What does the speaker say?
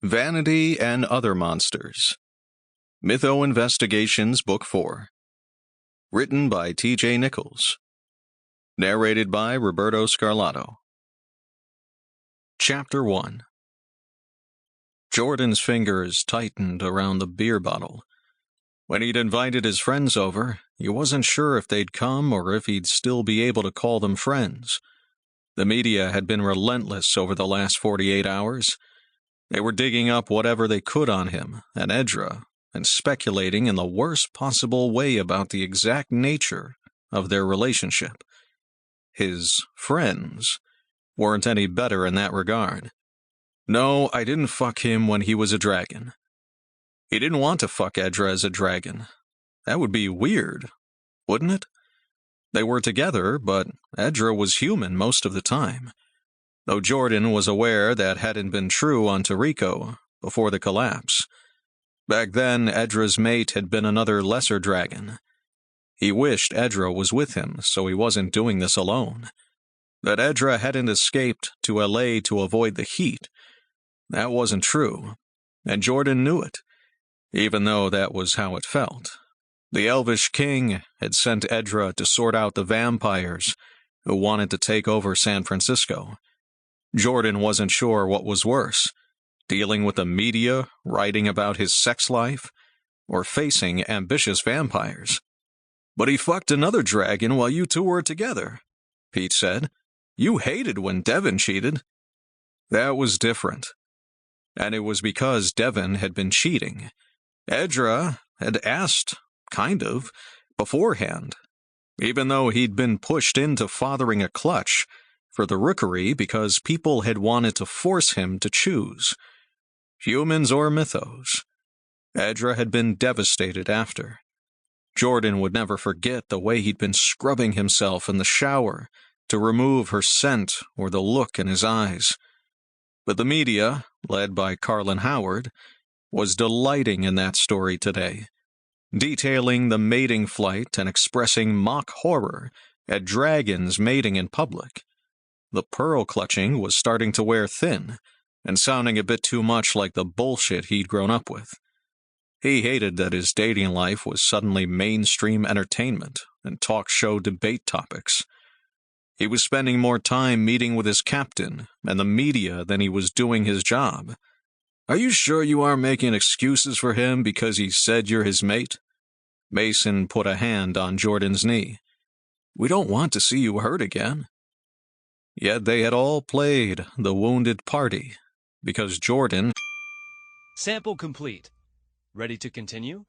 Vanity and Other Monsters. Mytho Investigations Book 4. Written by T.J. Nichols. Narrated by Roberto Scarlato. Chapter 1. Jordan's fingers tightened around the beer bottle. When he'd invited his friends over, he wasn't sure if they'd come or if he'd still be able to call them friends. The media had been relentless over the last 48 hours. They were digging up whatever they could on him and Edra, and speculating in the worst possible way about the exact nature of their relationship. His friends weren't any better in that regard. No, I didn't fuck him when he was a dragon. He didn't want to fuck Edra as a dragon. That would be weird, wouldn't it? They were together, but Edra was human most of the time. Though Jordan was aware that hadn't been true on Toriko before the collapse. Back then, Edra's mate had been another lesser dragon. He wished Edra was with him, so he wasn't doing this alone. That Edra hadn't escaped to LA to avoid the heat, that wasn't true, and Jordan knew it, even though that was how it felt. The Elvish king had sent Edra to sort out the vampires who wanted to take over San Francisco. Jordan wasn't sure what was worse, dealing with the media writing about his sex life, or facing ambitious vampires. "But he fucked another dragon while you two were together," Pete said. "You hated when Devin cheated." That was different. And it was because Devin had been cheating. Edra had asked, kind of, beforehand, even though he'd been pushed into fathering a clutch for the rookery because people had wanted to force him to choose. Humans or mythos. Edra had been devastated after. Jordan would never forget the way he'd been scrubbing himself in the shower to remove her scent or the look in his eyes. But the media, led by Carlin Howard, was delighting in that story today, detailing the mating flight and expressing mock horror at dragons mating in public. The pearl clutching was starting to wear thin, and sounding a bit too much like the bullshit he'd grown up with. He hated that his dating life was suddenly mainstream entertainment and talk show debate topics. He was spending more time meeting with his captain and the media than he was doing his job. "Are you sure you aren't making excuses for him because he said you're his mate?" Mason put a hand on Jordan's knee. "We don't want to see you hurt again." Yet they had all played the wounded party, because Jordan... Sample complete. Ready to continue?